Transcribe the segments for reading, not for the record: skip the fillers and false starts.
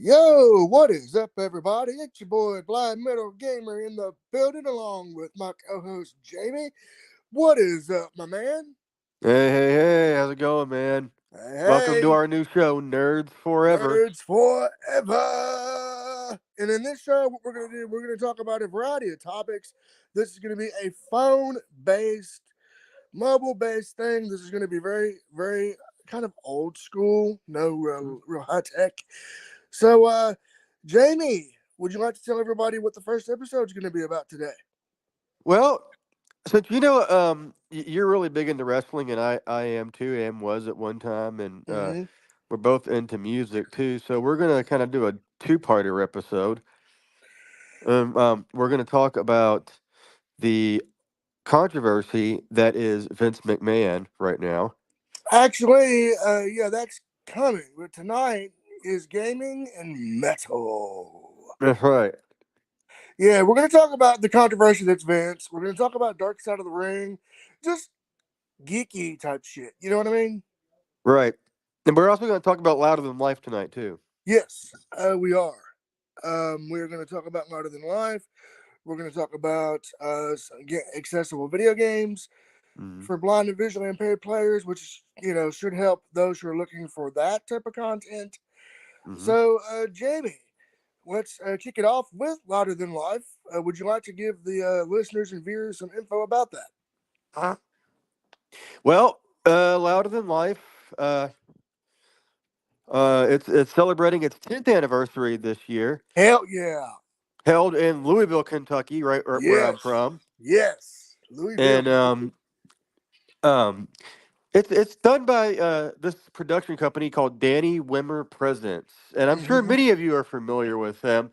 Yo, what is up, everybody? It's your boy, Blind Metal Gamer, in the building, along with my co-host Jamie. What is up, my man? Hey, how's it going, man? Welcome to Hey, our new show, Nerds Forever. nerds forever. And in this show, what we're gonna do, we're gonna talk about a variety of topics. This is gonna be a phone-based, mobile-based thing. This is gonna be very, very kind of old school, no real high tech. So, Jamie, would you like to tell everybody what the first episode is going to be about today? Well, since you're really big into wrestling, and I am too, and was at one time, and Mm-hmm. we're both into music too. So we're gonna kind of do a two-parter episode. We're gonna talk about the controversy that is Vince McMahon right now. Actually, yeah, that's coming. But tonight is gaming and metal. That's right. Yeah, we're going to talk about the controversy that's Vince. We're going to talk about Dark Side of the Ring, just geeky type shit. You know what I mean? Right. And we're also gonna talk about Louder Than Life tonight too. Yes, we are. We're going to talk about Louder Than Life. We're going to talk about accessible video games Mm-hmm. for blind and visually impaired players, which should help those who are looking for that type of content. Mm-hmm. So, Jamie, let's kick it off with Louder Than Life. Would you like to give the listeners and viewers some info about that? Well, Louder Than Life. Uh, it's celebrating its 10th anniversary this year. Hell yeah! Held in Louisville, Kentucky, right where I'm Yes, from, yes, Louisville. and um, it's done by this production company called Danny Wimmer Presents, and I'm sure Mm-hmm. many of you are familiar with him.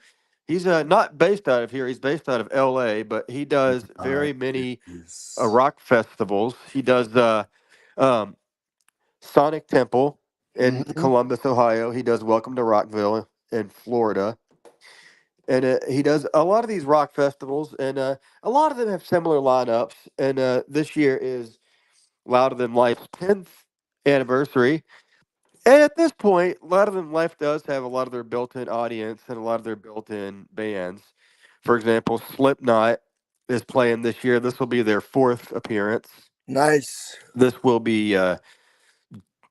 He's not based out of here; he's based out of L.A., but he does very many Nice. rock festivals. He does um, Sonic Temple in Mm-hmm. Columbus, Ohio. He does Welcome to Rockville in Florida. And he does a lot of these rock festivals, and a lot of them have similar lineups. And this year is Louder Than Life's 10th anniversary. And at this point, Louder Than Life does have a lot of their built in audience and a lot of their built in bands. For example, Slipknot is playing this year. This will be their fourth appearance. Nice. This will be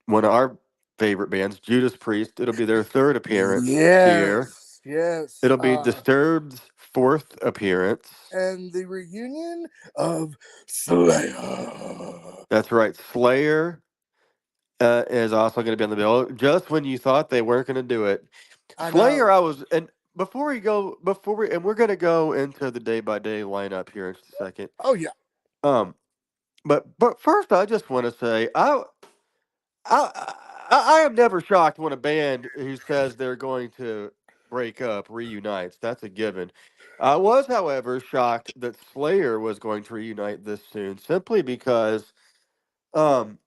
one of our favorite bands, Judas Priest. It'll be their third appearance here. Yes, yes. It'll be Disturbed's fourth appearance. And the reunion of Slayer. That's right. Slayer is also going to be on the bill. Just when you thought they weren't going to do it, I Slayer. know. And before we, we're going to go into the day by day lineup here in just a second. Oh yeah. Um, but first, I just want to say I I am never shocked when a band who says they're going to break up reunites. That's a given. I was, however, shocked that Slayer was going to reunite this soon, simply because um,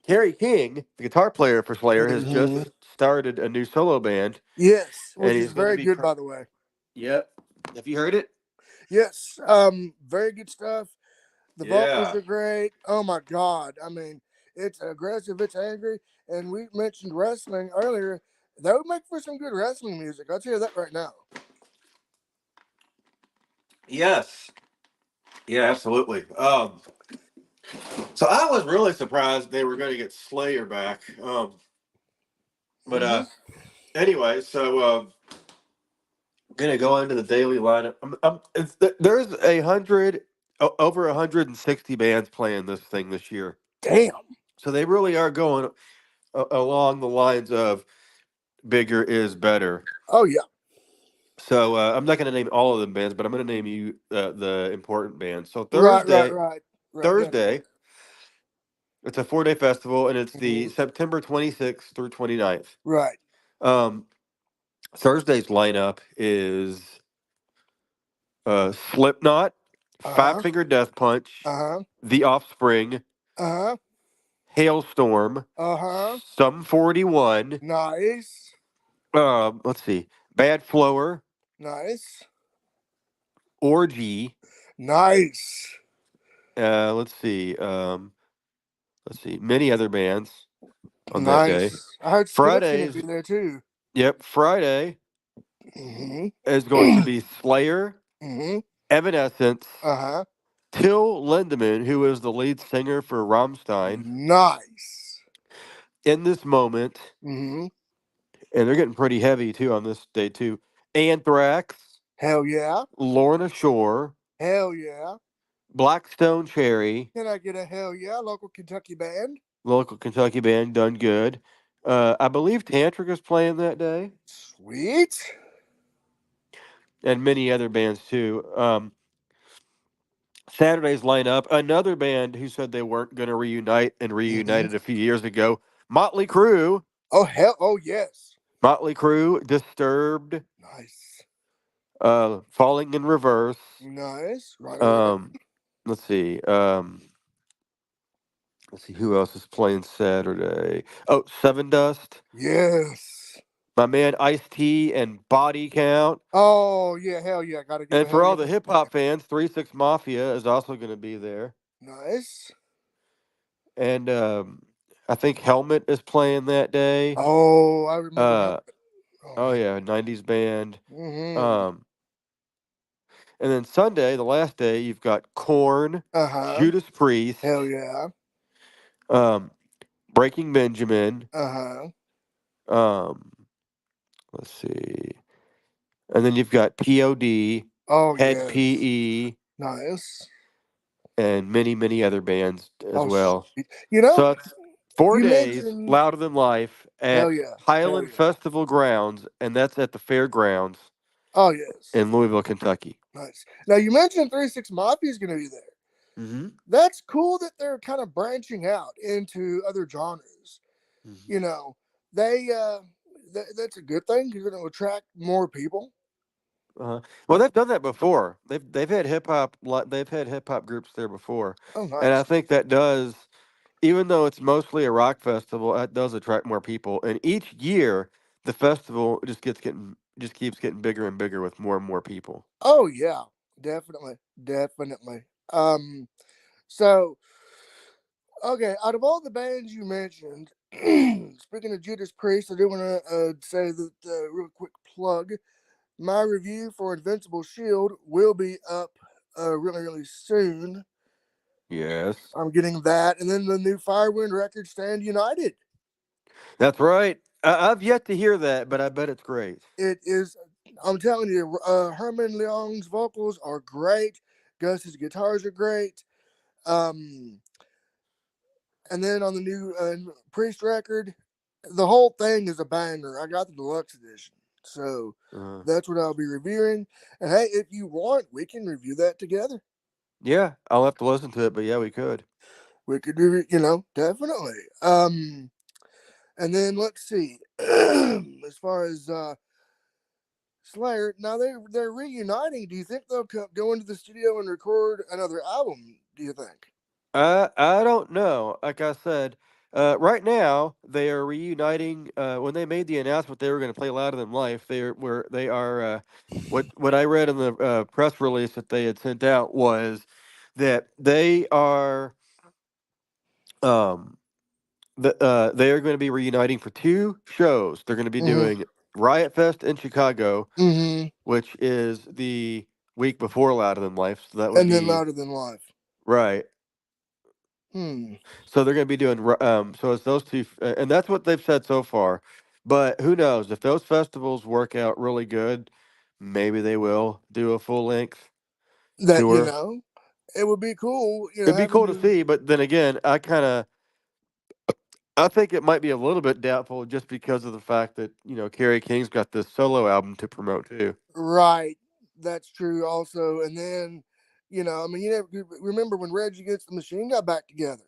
Kerry King, the guitar player for Slayer, has Hmm. just started a new solo band, Yes, and which is he's going to very be. good, by the way. Yep. Have you heard it? Yes, very good stuff. The vocals Yeah. are great. Oh my god! I mean, it's aggressive, it's angry, and we mentioned wrestling earlier. That would make for some good wrestling music. I'll tell you that right now. Yes. Yeah, absolutely. So I was really surprised they were going to get Slayer back. But Hmm. anyway, so gonna go into the daily lineup. There's over 160 bands playing this thing this year, Damn. so they really are going along the lines of bigger is better. Oh yeah. So I'm not gonna name all of them bands, but I'm gonna name you the important bands. So Right, right, right, right. Definitely. Thursday, it's a 4-day festival, and it's the Hmm. September 26th through 29th. Right. Um, Thursday's lineup is Slipknot, Uh Five huh. Finger Death Punch, Uh huh. The Offspring, Uh huh. Hailstorm, Uh huh. Sum 41. Nice. Let's see, Bad Flower, Nice. Orgy. Nice. Let's see, many other bands. on that day. Nice. I heard Skillet's gonna be Fridays, there too. yep, Friday Mm-hmm. is going to be Slayer, Mm-hmm. Evanescence, Uh-huh. Till Lindemann, who is the lead singer for Rammstein, Nice. in this moment, Mm-hmm. and they're getting pretty heavy too on this day too. Anthrax, Hell yeah. Lorna Shore, Hell yeah. Blackstone Cherry, Can I get a hell yeah? Local Kentucky band. local Kentucky band, done good. I believe Tantric is playing that day, Sweet. and many other bands too. Saturday's lineup, another band who said they weren't going to reunite and Mm-hmm. reunited a few years ago, Motley Crue. Oh hell. Oh yes. Motley Crue, Disturbed, Nice. Falling in Reverse. Nice. Right. Right. Right. Um, let's see. Let's see who else is playing Saturday. Oh, Seven Dust. Yes. My man Ice T and Body Count. Oh yeah. Hell yeah. Gotta give And a for hell all yeah the for hip Body hop fans, 3 6 Mafia is also going to be there. Count. Nice. And I think Helmet is playing that day. Oh, I remember how. Uh, Oh oh man. yeah, 90s band. Mm-hmm. Um, and then Sunday, the last day, you've got Corn, Uh-huh. Judas Hell Priest, yeah. um, Breaking Benjamin. Uh-huh. Um, let's see. And then you've got POD, Oh Head yes. PE, Nice. and many, many other bands as Oh well. sweet. You know, So it's 4 you days, mentioned louder than life, hell at yeah. Hell Highland yeah. Festival grounds, and that's at the fairgrounds Oh yes. in Louisville, Kentucky. Nice. Now you mentioned 36 Mafia is gonna be there. Mm-hmm. That's cool that they're kind of branching out into other genres. Mm-hmm. You know, they that's a good thing. You're gonna attract more people. Well, they've done that before. They've had hip hop. They've had hip hop groups there before, Oh and I nice. think that does. Even though it's mostly a rock festival, that does attract more people. And each year, the festival just keeps getting bigger and bigger with more and more people. Oh yeah. Definitely. Definitely. Um so okay, out of all the bands you mentioned, speaking of Judas Priest, I do want to say that real quick plug. My review for Invincible Shield will be up really, really soon. Yes, I'm getting that, and then the new Firewind record, Stand United. that's right. I've yet to hear that, but I bet it's great. It is. I'm telling you, Herman Leong's vocals are great. Gus's guitars are great. Um, and then on the new Priest record, the whole thing is a banger. I got the deluxe edition, so Uh, that's what I'll be reviewing. And hey, if you want, we can review that together. yeah, I'll have to listen to it, but yeah, we could. We could do, definitely. And then let's see. As far as Slayer, now they're reuniting. Do you think they'll go into the studio and record another album? Do you think? I don't know. Like I said, right now they are reuniting. When they made the announcement they were going to play Louder Than Life, they are. What I read in the press release that they had sent out was that um they are going to be reuniting for 2 shows. They're going to be Mm-hmm. doing Riot Fest in Chicago, Mm-hmm. which is the week before Louder Than Life. So that would And then be Louder Than Life. right. Hmm. So they're going to be doing so it's those two, and that's what they've said so far. But who knows if those festivals work out really good, maybe they will do a full length That tour. it would be cool. It'd be Having cool to you. see, but then again, I think it might be a little bit doubtful just because of the fact that Kerry King's got this solo album to promote too. Right. That's true. Also, and then I mean, you remember when Rage Against the Machine got back together.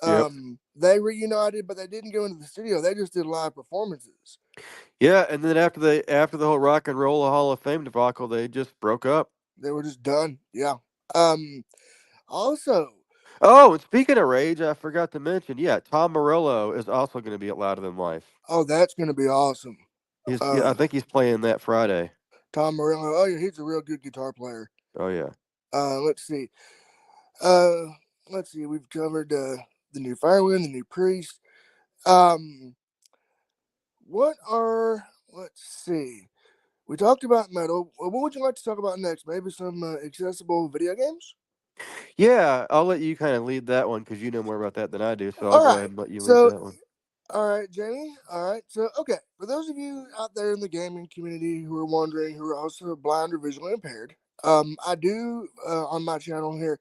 Yep. They reunited, but they didn't go into the studio. They just did live performances. Yeah, and then after the whole Rock and Roll Hall of Fame debacle, they just broke up. They were just done. Yeah. Um. Also, Oh, and speaking of Rage, I forgot to mention, yeah, Tom Morello is also going to be at Louder Than Life. oh, that's going to be awesome. I Um. think he's playing that Friday. Tom Morello. Oh yeah, he's a real good guitar player. Oh yeah. Let's see. Uh. Let's see. We've covered the new Firewind, the new Priest. Um, what are let's see. We talked about metal. What would you like to talk about next? Maybe some accessible video games. Yeah, I'll let you kind of lead that one because you know more about that than I do. So I'll All go right. ahead and let you lead So, that one. all right, Jamie. All right. So, okay. For those of you out there in the gaming community who are wondering, who are also blind or visually impaired, I do on my channel here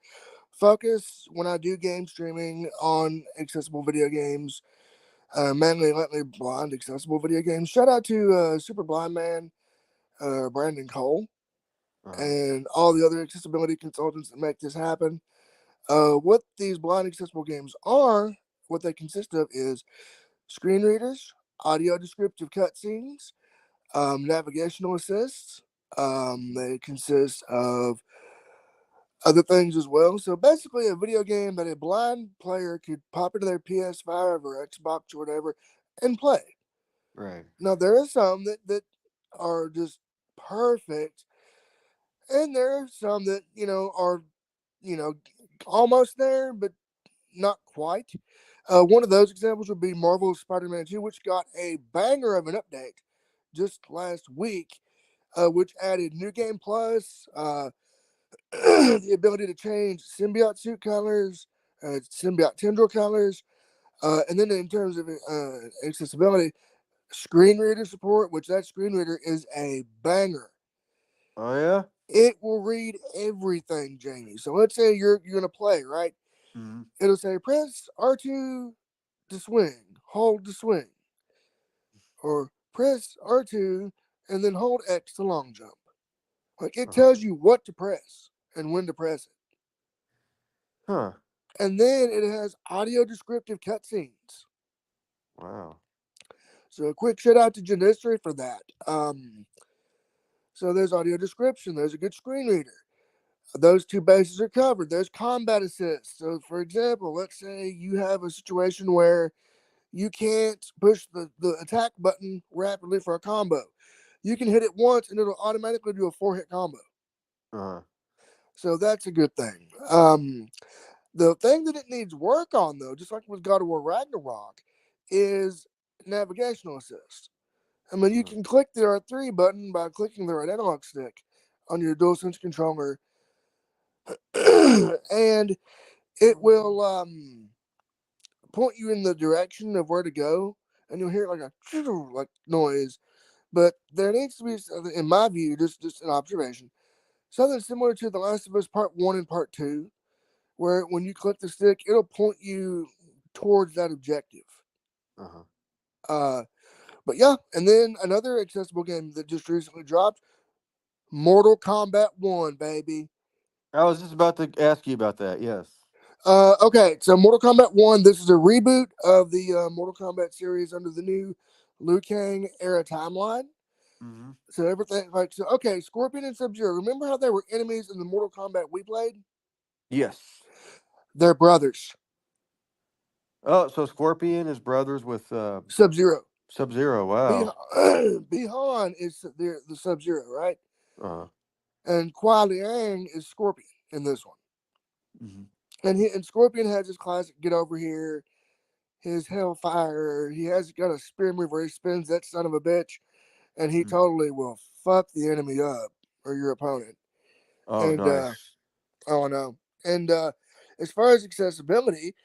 focus when I do game streaming on accessible video games, mainly lately blind accessible video games. Shout out to Super Blind Man, Brandon Cole, Uh-huh. and all the other accessibility consultants that make this happen. What these blind accessible games are, what they consist of is screen readers, audio descriptive cutscenes, navigational assists. They consist of other things as well. So basically, a video game that a blind player could pop into their PS5 or Xbox or whatever and play. Right. Now there are some that are just perfect, and there are some that are you know almost there, but not quite. One of those examples would be Marvel's Spider-Man 2, which got a banger of an update just last week, which added New Game Plus, the ability to change symbiote suit colors, symbiote tendril colors, and then in terms of accessibility, screen reader support, which that screen reader is a banger. Oh yeah. It will read everything, Jamie. So let's say you're gonna play, right? Mm-hmm. It'll say press R2 to swing, hold to swing, or press R2 and then hold X to long jump. Like it Uh-huh. tells you what to press and when to press it. Huh. And then it has audio descriptive cutscenes. Wow. So a quick shout out to Janistry for that. So there's audio description, there's a good screen reader. Those two bases are covered. There's combat assist. So for example, let's say you have a situation where you can't push the attack button rapidly for a combo. You can hit it once and it'll automatically do a 4 hit combo. Uh-huh. So that's a good thing. The thing that it needs work on, though, just like with God of War Ragnarok, is navigational assist. I mean, you Uh-huh. can click the R3 button by clicking the right analog stick on your DualSense controller, and it will point you in the direction of where to go, and you'll hear like a like noise. But there needs to be, in my view, just an observation, something similar to The Last of Us Part One and Part Two, where when you click the stick, it'll point you towards that objective. Uh-huh. Uh, but yeah, and then another accessible game that just recently dropped, Mortal Kombat One, baby. I was just about to ask you about that. Yes. Okay, so Mortal Kombat One. This is a reboot of the Mortal Kombat series under the new Liu Kang era timeline. Mm-hmm. So everything like so. Okay, Scorpion and Sub Zero. Remember how they were enemies in the Mortal Kombat we played? Yes. They're brothers. Oh, so Scorpion is brothers with Sub Zero. Sub Zero. Wow. Bihan is the Sub Zero, right? Uh-huh. And Kuai Liang is Scorpion in this one. Mm-hmm. And Scorpion has his classic get over here, his Hellfire. He has got a spear move where he spins that son of a bitch, and he Mm-hmm. totally will fuck the enemy up or your opponent. Oh, And nice. oh no. And as far as accessibility,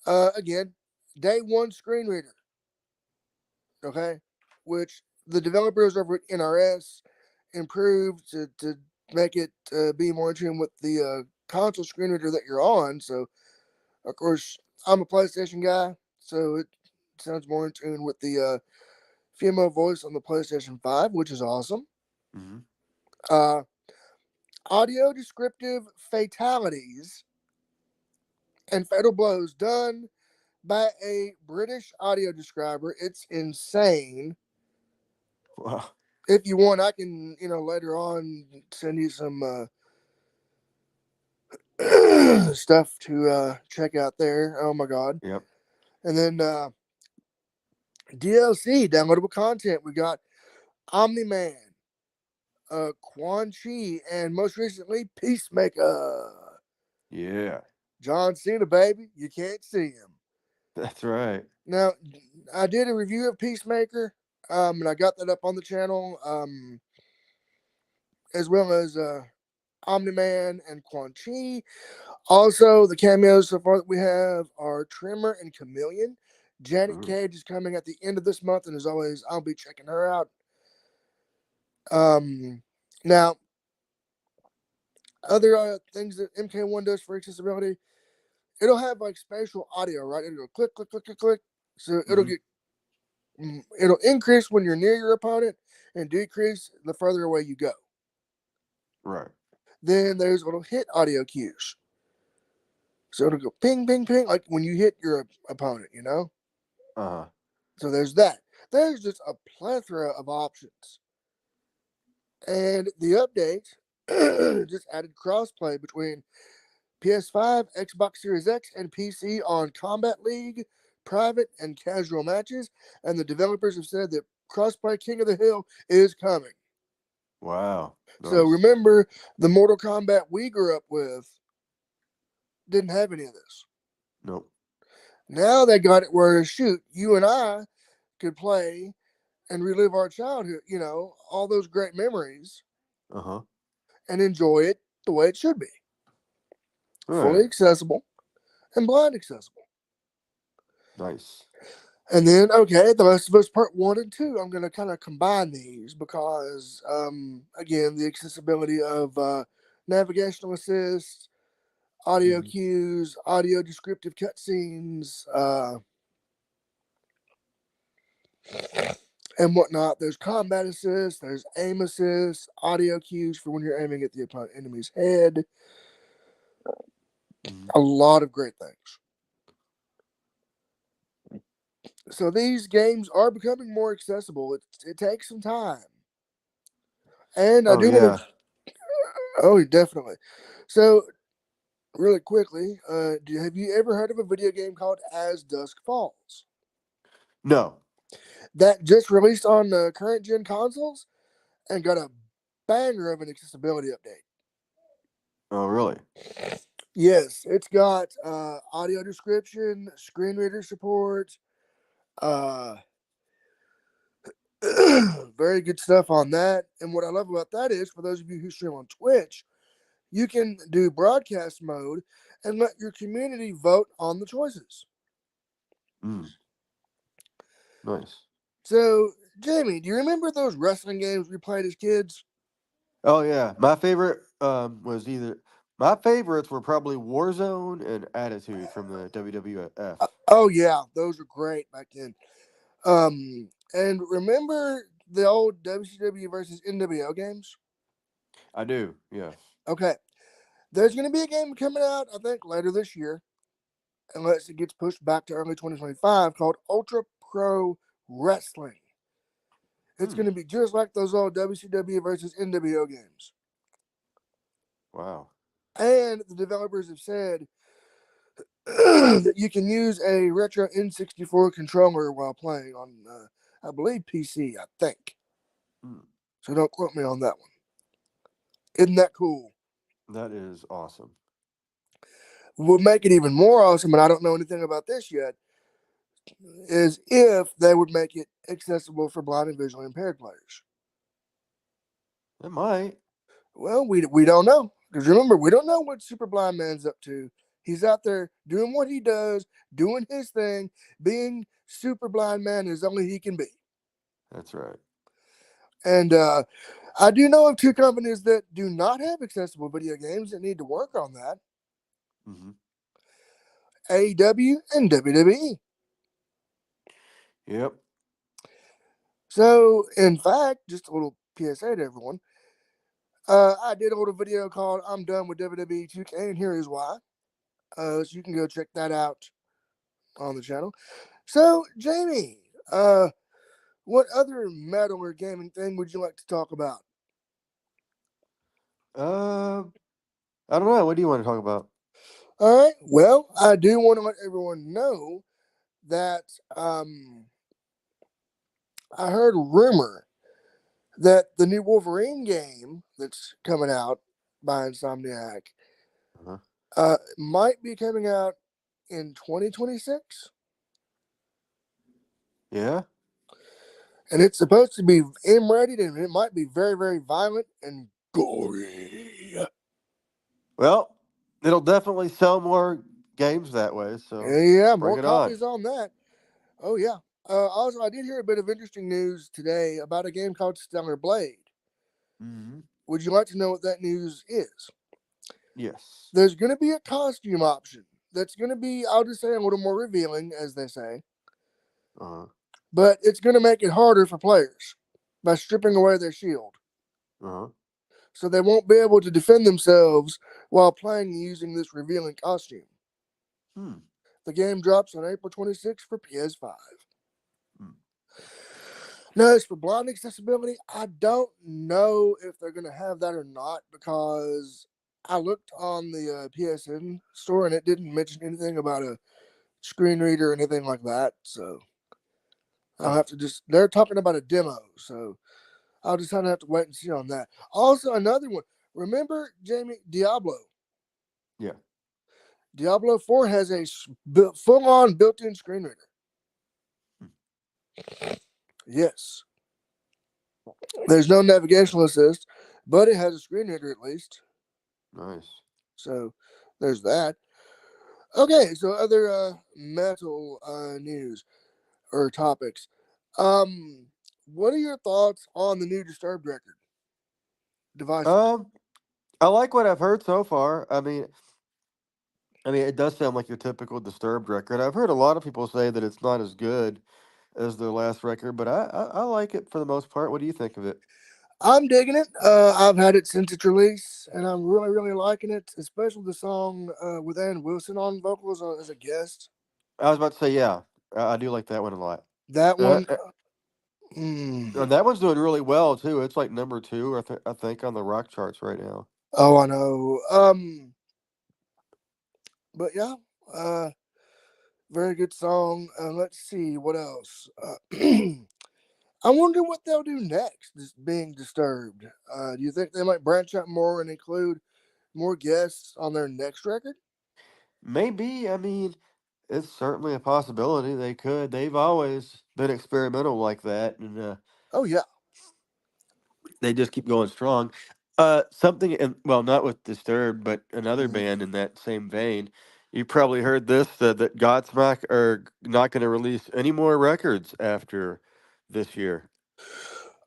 again, day one screen reader, okay, which the developers over at NRS improved to make it be more in tune with the console screen reader that you're on. So, of course, I'm a PlayStation guy, so it sounds more in tune with the female voice on the PlayStation 5, which is awesome. Mm-hmm. Uh, audio descriptive fatalities and fatal blows done by a British audio describer. It's insane. Wow. If you want, I can, later on send you some stuff to check out there. Oh my god! Yep. And then DLC downloadable content. We got Omni Man, Quan Chi, and most recently Peacemaker. Yeah. John Cena, baby, you can't see him. That's right. Now, I did a review of Peacemaker, and I got that up on the channel, as well as Omni Man and Quan Chi. Also, the cameos so far that we have are Trimmer and Chameleon. Janet Mm, Cage is coming at the end of this month, and as always, I'll be checking her out. Um, Now, other things that MK1 does for accessibility, it'll have like spatial audio, right? It'll go click, click, click, click, click. So mm-hmm. it'll increase when you're near your opponent and decrease the further away you go. Right. Then there's little hit audio cues. So it'll go ping, ping, ping, like when you hit your opponent, you know? Uh-huh. So there's that. There's just a plethora of options. And the update just added crossplay between PS5, Xbox Series X, and PC on Combat League, private, and casual matches. And the developers have said that Crossplay King of the Hill is coming. Wow. So Nice. remember, the Mortal Kombat we grew up with didn't have any of this. Nope. Now they got it where, shoot, you and I could play and relive our childhood, all those great memories Uh-huh. and enjoy it the way it should be, All fully right. accessible and blind accessible. Nice. And then, okay, The Last of Us Part 1 and 2, I'm going to kind of combine these because, again, the accessibility of navigational assist, audio Mm-hmm. cues, audio descriptive cutscenes, and whatnot. There's combat assist, there's aim assist, audio cues for when you're aiming at the enemy's head. Mm-hmm. A lot of great things. So these games are becoming more accessible. It takes some time. And I Oh do want yeah. to, oh, definitely. So, really quickly, have you ever heard of a video game called As Dusk Falls? No. That just released on the current gen consoles and got a banger of an accessibility update. Oh really? Yes, it's got audio description, screen reader support, uh, very good stuff on that. And what I love about that is, for those of you who stream on Twitch, you can do broadcast mode and let your community vote on the choices. Mm. Nice. So, Jamie, do you remember those wrestling games we played as kids? Oh yeah. Was either my favorites were probably Warzone and Attitude from the WWF. Oh yeah, those were great back then. And remember the old WCW versus NWO games? I do. Yes. Okay, there's going to be a game coming out, I think, later this year, unless it gets pushed back to early 2025, called Ultra Pro Wrestling. It's Hmm. going to be just like those old WCW versus NWO games. Wow. And the developers have said that you can use a retro N64 controller while playing on, I believe, PC, I think. Hmm. So don't quote me on that one. Isn't that cool? That is awesome. What would make it even more awesome, and I don't know anything about this yet, is if they would make it accessible for blind and visually impaired players. It might. Well, we don't know. Because remember, we don't know what Super Blind Man's up to. He's out there doing what he does, doing his thing, being Super Blind Man as only he can be. That's right. And I do know of two companies that do not have accessible video games that need to work on that: Mm-hmm. AEW and WWE. Yep. So, in fact, just a little PSA to everyone. I did a little video called "I'm Done with WWE 2K," and here is why. So you can go check that out on the channel. So, Jamie, what other metal or gaming thing would you like to talk about? Uh, I don't know. What do you want to talk about? All right. Well, I do want to let everyone know that I heard a rumor that the new Wolverine game that's coming out by Insomniac Uh-huh. might be coming out in 2026. Yeah. And it's supposed to be M-rated, and it might be very, very violent and gory. Well, it'll definitely sell more games that way. So Yeah, bring more it on. copies on that. Oh yeah. Also, I did hear a bit of interesting news today about a game called Stellar Blade. Hmm. Would you like to know what that news is? Yes. There's going to be a costume option that's going to be, I'll just say, a little more revealing, as they say, Uh but it's going to make it harder for players by stripping away their shield. huh. Uh huh. So they won't be able to defend themselves while playing using this revealing costume. Hmm. The game drops on April 26th for PS5. Hmm. Now, as for blind accessibility, I don't know if they're going to have that or not because I looked on the PSN store and it didn't mention anything about a screen reader or anything like that. So I'll Oh, have to just, they're talking about a demo. So I'll just kind of have to wait and see on that. Also, another one. Remember, Jamie, Diablo? yeah. Diablo 4 has a full on built in screen reader. Hmm. Yes. There's no navigational assist, but it has a screen reader at least. Nice. So there's that. Okay, so other metal news or topics. What are your thoughts on the new Disturbed record, Divisive? Um, I like what I've heard so far. I mean, it does sound like your typical Disturbed record. I've heard a lot of people say that it's not as good as their last record, but I like it for the most part. What do you think of it? I'm digging it. I've had it since its release, and I'm really, really liking it, especially the song with Ann Wilson on vocals as a guest. I was about to say, yeah, I do like that one a lot. That Uh, one, uh, mm, and that one's doing really well too. It's like number two, I think, on the rock charts right now. oh, I know. But yeah, uh, very good song. Let's see what else. I wonder what they'll do next. Being Disturbed. Do you think they might branch out more and include more guests on their next record? Maybe, I mean, it's certainly a possibility they could. They've always been experimental like that, and Oh yeah. they just keep going strong. Something, and well, not with Disturbed, but another band Mhm. in that same vein. You probably heard this that Godsmack are not going to release any more records after this year.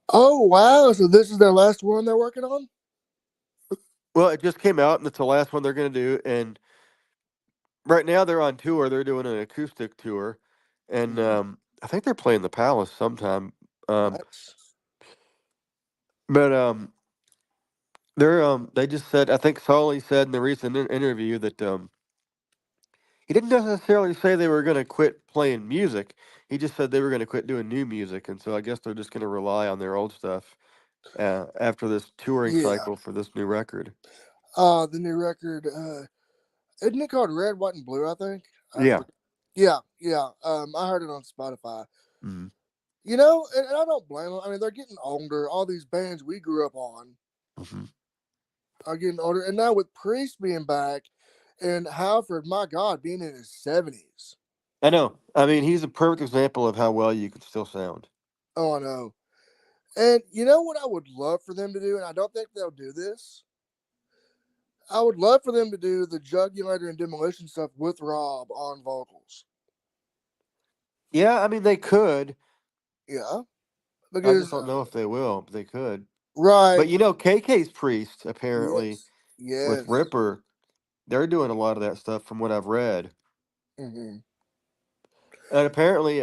Oh wow! So this is their last one they're working on. Well, it just came out, and it's the last one they're going to do. And right now, they're on tour. They're doing an acoustic tour, and Mm-hmm. I think they're playing the Palace sometime. Um, Nice. but they just said, I think Solly said in the recent interview that he didn't necessarily say they were going to quit playing music. He just said they were going to quit doing new music, and so I guess they're just going to rely on their old stuff after this touring Yeah. cycle for this new record. The new record. Isn't it called Red, White, and Blue? I think. I Yeah. forget. Yeah, yeah. I heard it on Spotify. Hmm. And I don't blame them. I mean, they're getting older. All these bands we grew up on Hmm. are getting older, and now with Priest being back, and Halford, my God, being in his 70s. I know. I mean, he's a perfect example of how well you can still sound. Oh, I know. And you know what I would love for them to do, and I don't think they'll do this. I would love for them to do the Jugulator and Demolition stuff with Rob on vocals. Yeah, I mean, they could. Yeah, I just because don't know if they will, but they could. right, But KK's Priest, apparently, yes, with yes, Ripper, they're doing a lot of that stuff from what I've read. hmm And apparently,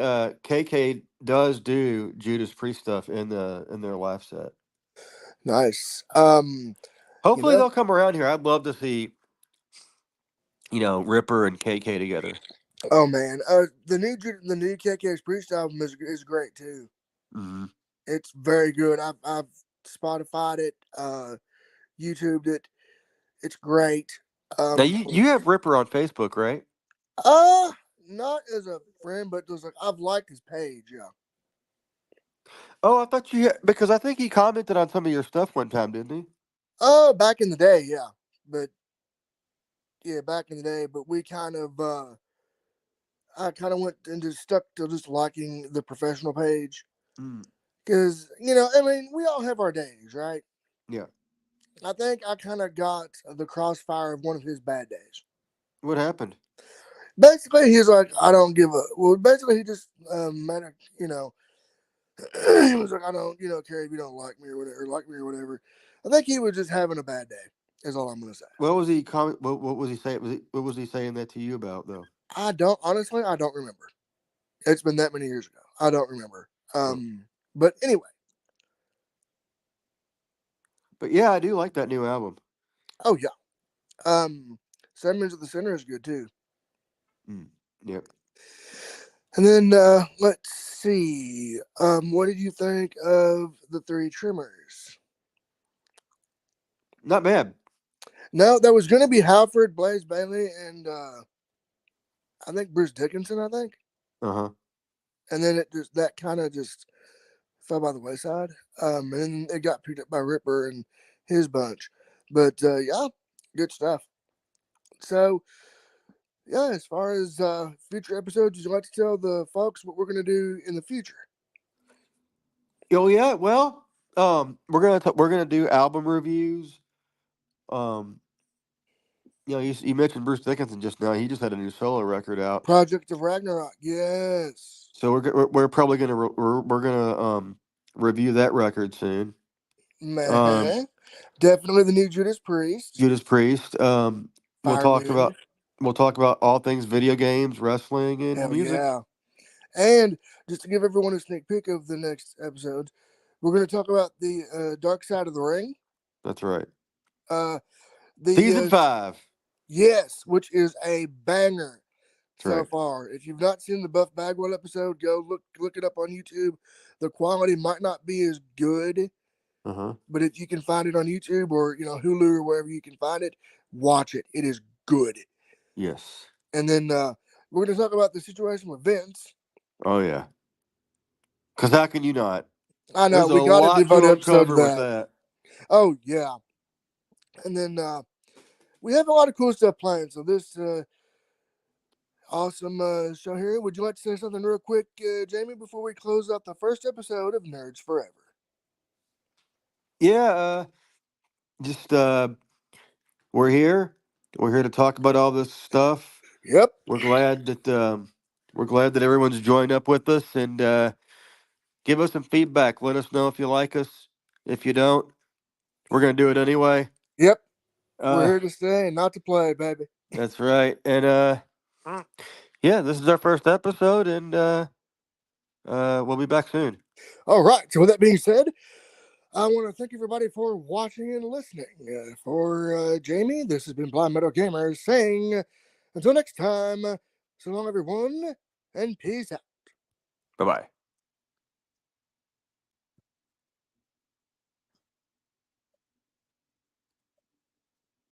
KK does do Judas Priest stuff in their live set. nice. You Hopefully, know, they'll come around here. I'd love to see Ripper and KK together. oh man, the new KK's Priest album is great too. Hmm. It's very good. I've Spotify'd it, YouTubed it. It's great. Now Um, you have Ripper on Facebook, right? uh, not as a friend, but just like I've liked his page. Yeah. Oh, I thought because I think he commented on some of your stuff one time, didn't he? Oh, back in the day, yeah. But yeah, back in the day, but we kind of I kind of went and just stuck to just liking the professional page Mm, because I mean, we all have our days, right? yeah. I think I kind of got the crossfire of one of his bad days. What happened? Basically, he's like, I don't give a. Well, basically, he just made a, he was like, I don't, care if you don't like me or whatever, or. I think he was just having a bad day. Is all I'm gonna say. What was he what was he saying? What was he saying that to you about though? I don't remember. It's been that many years ago. I don't remember. Oh. But anyway. But yeah, I do like that new album. Oh yeah. Segments of the Center is good too. Mm, yep. And then let's see. What did you think of the Three Trimmers? Not bad. No, there was going to be Halford, Blaze Bailey, and I think Bruce Dickinson. I think, Uh huh. and then it just that kind of just fell by the wayside. And then it got picked up by Ripper and his bunch. But yeah, good stuff. So yeah, as far as future episodes, would you like to tell the folks what we're going to do in the future? Oh yeah. Well, we're gonna do album reviews. Um, you mentioned Bruce Dickinson just now. He just had a new solo record out. Project of Ragnarok. Yes. So we're probably gonna we're gonna review that record soon. Um, Man. Definitely the new Judas Priest. Judas Priest. We'll talk Firewind. about we'll talk about all things video games, wrestling, and Hell music. yeah. And just to give everyone a sneak peek of the next episode, we're going to talk about the Dark Side of the Ring. That's right. Uh, Season the 5. yes, which is a banger That's so right. far. If you've not seen the Buff Bagwell episode, go look it up on YouTube. The quality might not be as good, Uh huh. but if you can find it on YouTube or Hulu or wherever you can find it, watch it. It is good. Yes. And then we're going to talk about the situation with Vince. Oh yeah. Because how can you not? I know There's a we got to lot devote to an episode to uncover with that. that. Oh yeah, and then we have a lot of cool stuff planned. So this awesome show here. Would you like to say something real quick, Jamie, before we close out the first episode of Nerds Forever? Yeah. Just we're here. We're here to talk about all this stuff. Yep, We're glad that everyone's joined up with us and give us some feedback. Let us know if you like us. If you don't, we're gonna do it anyway. yep. We're Uh, here to stay and not to play, baby. that's right. And yeah, this is our first episode, and we'll be back soon. All right. So with that being said, I want to thank everybody for watching and listening. For Jamie, this has been Blind Metal Gamer saying, until next time, so long, everyone, and peace out. Bye bye.